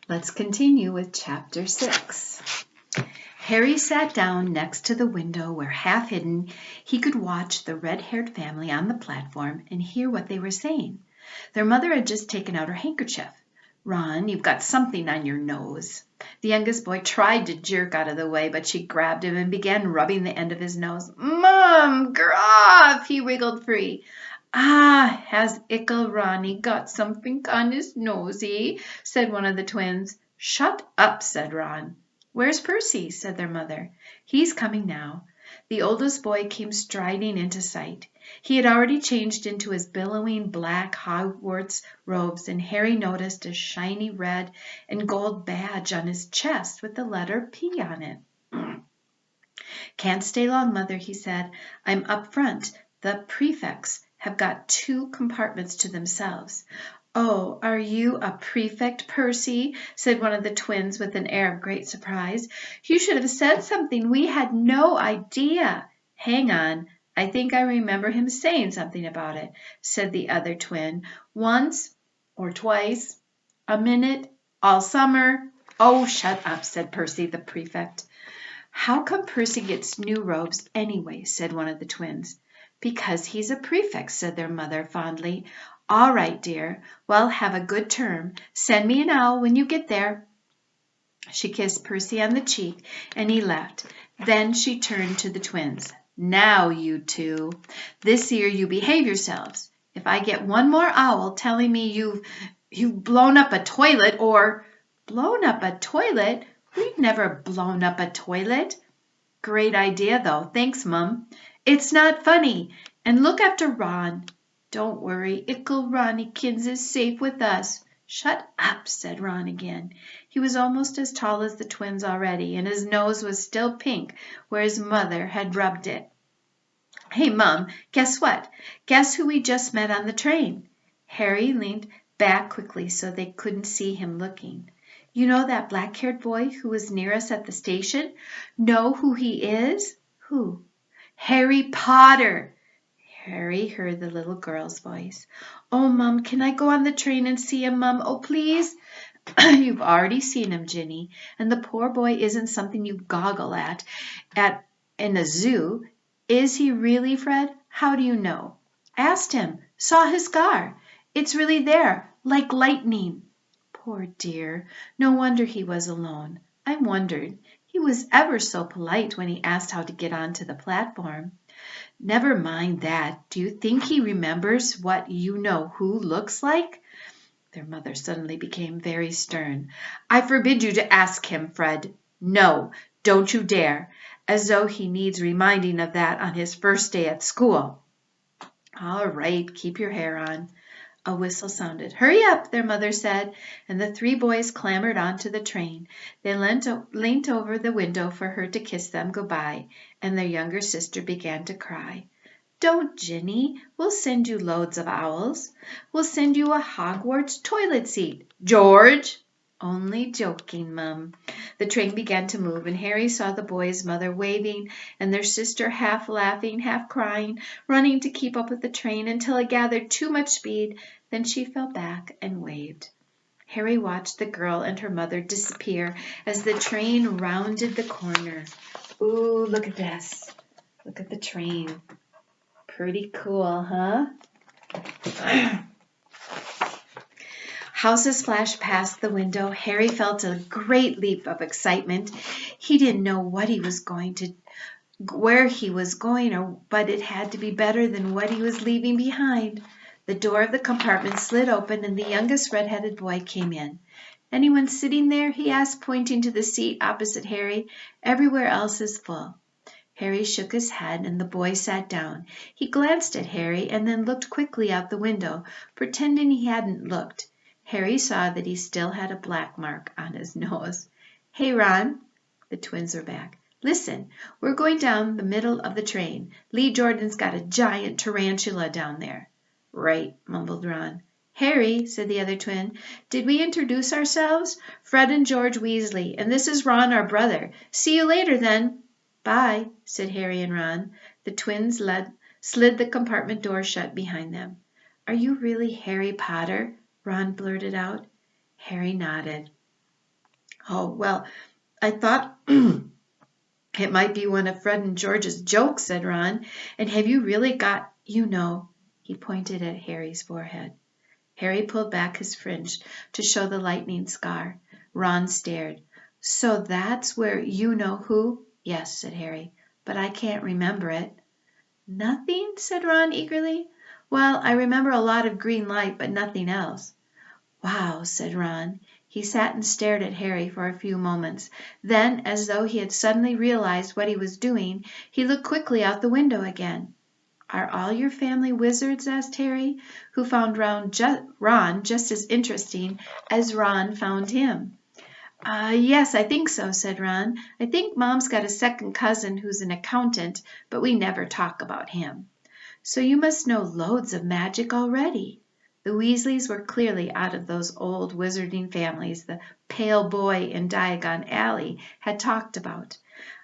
Let's continue with Chapter 6. Harry sat down next to the window where, half hidden, he could watch the red-haired family on the platform and hear what they were saying. Their mother had just taken out her handkerchief. "Ron, you've got something on your nose." The youngest boy tried to jerk out of the way, but she grabbed him and began rubbing the end of his nose. "Mom, graf!" He wiggled free. "Ah, has ickle Ronnie got something on his nosey?" said one of the twins. "Shut up," said Ron. "Where's Percy?" said their mother. "He's coming now." The oldest boy came striding into sight. He had already changed into his billowing black Hogwarts robes, and Harry noticed a shiny red and gold badge on his chest with the letter P on it. "Can't stay long, Mother," he said. "I'm up front. The prefects have got 2 compartments to themselves." "Oh, are you a prefect, Percy?" said one of the twins with an air of great surprise. "You should have said something. We had no idea." "Hang on. I think I remember him saying something about it," said the other twin. "Once or twice, a minute, all summer." "Oh, shut up," said Percy, the prefect. "How come Percy gets new robes anyway?" said one of the twins. "Because he's a prefect," said their mother fondly. "All right, dear. Well, have a good term. Send me an owl when you get there." She kissed Percy on the cheek, and he left. Then she turned to the twins. "Now, you two, this year you behave yourselves. If I get one more owl telling me you've blown up a toilet or—" "Blown up a toilet? We've never blown up a toilet." "Great idea, though. Thanks, Mum." "It's not funny. And look after Ron." "Don't worry. Ickle Ronnykins is safe with us." "Shut up," said Ron again. He was almost as tall as the twins already, and his nose was still pink where his mother had rubbed it. "Hey, Mum, guess what? Guess who we just met on the train?" Harry leaned back quickly so they couldn't see him looking. "You know that black-haired boy who was near us at the station? Know who he is?" "Who?" "Harry Potter." Harry heard the little girl's voice. "Oh, Mum, can I go on the train and see him, Mum? Oh, please." "You've already seen him, Ginny, and the poor boy isn't something you goggle at in a zoo. Is he really, Fred? How do you know?" "Asked him. Saw his scar. It's really there, like lightning." "Poor dear. No wonder he was alone. I wondered. He was ever so polite when he asked how to get on to the platform." "Never mind that. Do you think he remembers what you-know-who looks like?" Their mother suddenly became very stern. "I forbid you to ask him, Fred. No, don't you dare. As though he needs reminding of that on his first day at school." "All right, keep your hair on." A whistle sounded. "Hurry up," their mother said, and the 3 boys clambered onto the train. They leant over the window for her to kiss them good-bye, and their younger sister began to cry. "Don't, Ginny. We'll send you loads of owls. We'll send you a Hogwarts toilet seat." "George!" "Only joking, Mum." The train began to move, and Harry saw the boys' mother waving, and their sister half laughing, half crying, running to keep up with the train until it gathered too much speed. Then she fell back and waved. Harry watched the girl and her mother disappear as the train rounded the corner. "Ooh, look at this. Look at the train. Pretty cool, huh?" Houses flashed past the window. Harry felt a great leap of excitement. He didn't know where he was going, but it had to be better than what he was leaving behind. The door of the compartment slid open, and the youngest red-headed boy came in. "Anyone sitting there?" he asked, pointing to the seat opposite Harry. "Everywhere else is full." Harry shook his head, and the boy sat down. He glanced at Harry and then looked quickly out the window, pretending he hadn't looked. Harry saw that he still had a black mark on his nose. "Hey, Ron." The twins were back. "Listen, we're going down the middle of the train. Lee Jordan's got a giant tarantula down there." "Right," mumbled Ron. "Harry," said the other twin, "did we introduce ourselves? Fred and George Weasley, and this is Ron, our brother. See you later, then." "Bye," said Harry and Ron. The twins slid the compartment door shut behind them. "Are you really Harry Potter?" Ron blurted out. Harry nodded. Oh, well, I thought it might be one of Fred and George's jokes, said Ron. And have you really got, he pointed at Harry's forehead. Harry pulled back his fringe to show the lightning scar. Ron stared. So that's where you-know-who? Yes, said Harry, but I can't remember it. Nothing? Said Ron eagerly. Well, I remember a lot of green light, but nothing else. Wow, said Ron. He sat and stared at Harry for a few moments. Then, as though he had suddenly realized what he was doing, he looked quickly out the window again. Are all your family wizards? Asked Harry, who found Ron just as interesting as Ron found him. Yes, I think so, said Ron. I think Mom's got a second cousin who's an accountant, but we never talk about him. So you must know loads of magic already. The Weasleys were clearly out of those old wizarding families the pale boy in Diagon Alley had talked about.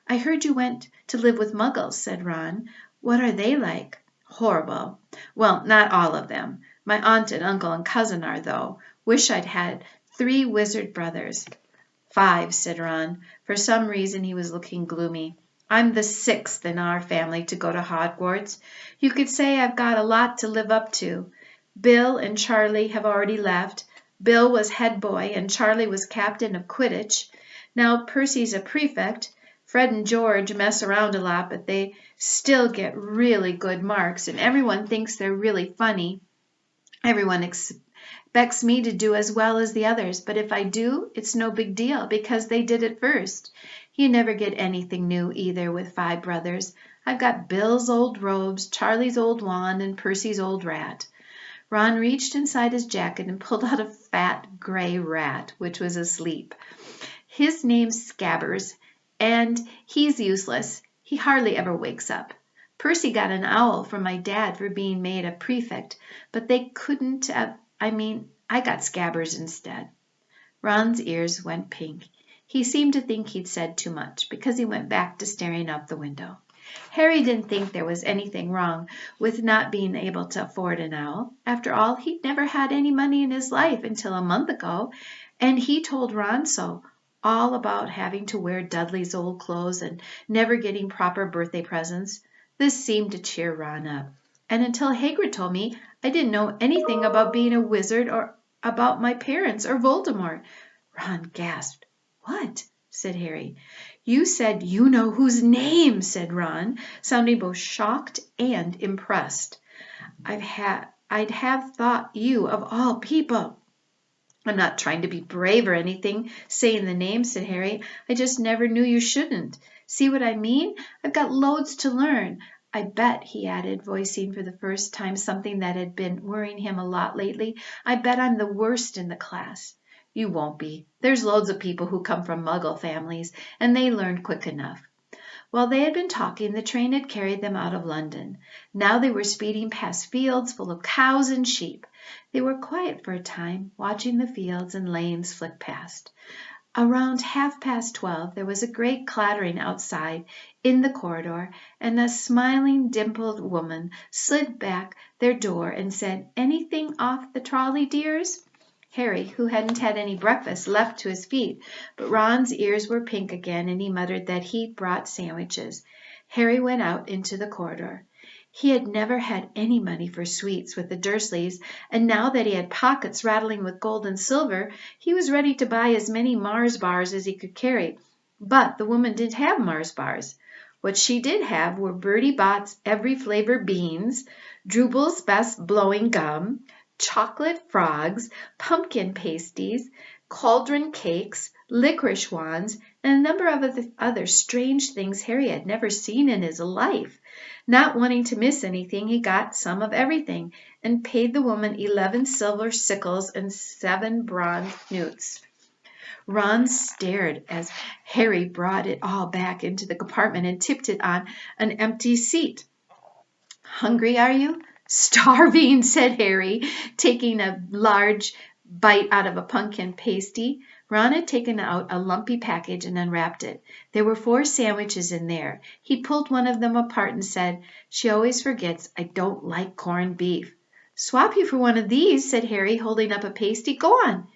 I heard you went to live with Muggles, said Ron. What are they like? Horrible. Well, not all of them. My aunt and uncle and cousin are, though. Wish I'd had 3 wizard brothers. 5, said Ron. For some reason he was looking gloomy. I'm the 6th in our family to go to Hogwarts. You could say I've got a lot to live up to. Bill and Charlie have already left. Bill was head boy and Charlie was captain of Quidditch. Now Percy's a prefect. Fred and George mess around a lot, but they still get really good marks, and everyone thinks they're really funny. Everyone expects me to do as well as the others, but if I do, it's no big deal because they did it first. You never get anything new either with 5 brothers. I've got Bill's old robes, Charlie's old wand, and Percy's old rat. Ron reached inside his jacket and pulled out a fat gray rat, which was asleep. His name's Scabbers, and he's useless. He hardly ever wakes up. Percy got an owl from my dad for being made a prefect, but they couldn't have, I got Scabbers instead. Ron's ears went pink. He seemed to think he'd said too much, because he went back to staring out the window. Harry didn't think there was anything wrong with not being able to afford an owl. After all, he'd never had any money in his life until a month ago, and he told Ron so, all about having to wear Dudley's old clothes and never getting proper birthday presents. This seemed to cheer Ron up. And until Hagrid told me, I didn't know anything about being a wizard or about my parents or Voldemort. Ron gasped. What? Said Harry. You said you know whose name, said Ron, sounding both shocked and impressed. I'd have thought you of all people. I'm not trying to be brave or anything, saying the name, said Harry. I just never knew you shouldn't. See what I mean? I've got loads to learn. I bet, he added, voicing for the first time something that had been worrying him a lot lately, I bet I'm the worst in the class. You won't be. There's loads of people who come from Muggle families, and they learn quick enough. While they had been talking, the train had carried them out of London. Now they were speeding past fields full of cows and sheep. They were quiet for a time, watching the fields and lanes flick past. Around 12:30, there was a great clattering outside in the corridor, and a smiling, dimpled woman slid back their door and said, "Anything off the trolley, dears?" Harry, who hadn't had any breakfast, leapt to his feet, but Ron's ears were pink again, and he muttered that he'd brought sandwiches. Harry went out into the corridor. He had never had any money for sweets with the Dursleys, and now that he had pockets rattling with gold and silver, he was ready to buy as many Mars bars as he could carry. But the woman didn't have Mars bars. What she did have were Bertie Bott's every flavor beans, Drooble's best blowing gum, chocolate frogs, pumpkin pasties, cauldron cakes, licorice wands, and a number of other strange things Harry had never seen in his life. Not wanting to miss anything, he got some of everything and paid the woman 11 silver sickles and 7 bronze newts. Ron stared as Harry brought it all back into the compartment and tipped it on an empty seat. Hungry, are you? Starving, said Harry, taking a large bite out of a pumpkin pasty. Ron had taken out a lumpy package and unwrapped it. There were 4 sandwiches in there. He pulled one of them apart and said, "She always forgets I don't like corned beef." "Swap you for one of these," said Harry, holding up a pasty. "Go on."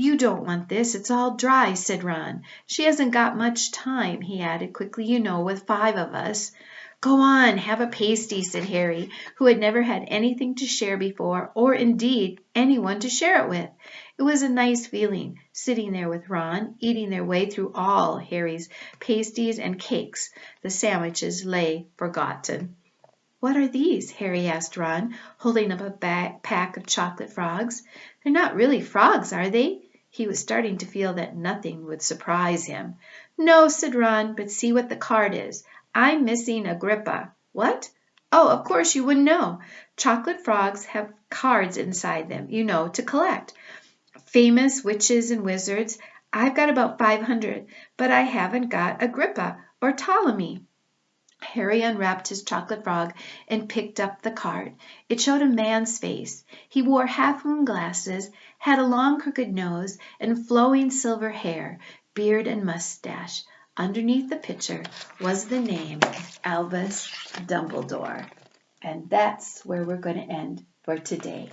You don't want this. It's all dry, said Ron. She hasn't got much time, he added quickly, with 5 of us. Go on, have a pasty, said Harry, who had never had anything to share before, or indeed anyone to share it with. It was a nice feeling, sitting there with Ron, eating their way through all Harry's pasties and cakes. The sandwiches lay forgotten. What are these? Harry asked Ron, holding up a pack of chocolate frogs. They're not really frogs, are they? He was starting to feel that nothing would surprise him. No, said Ron, but see what the card is. I'm missing Agrippa. What? Oh, of course you wouldn't know. Chocolate frogs have cards inside them, to collect. Famous witches and wizards. I've got about 500, but I haven't got Agrippa or Ptolemy. Harry unwrapped his chocolate frog and picked up the card. It showed a man's face. He wore half-moon glasses, had a long crooked nose, and flowing silver hair, beard and mustache. Underneath the picture was the name Albus Dumbledore. And that's where we're going to end for today.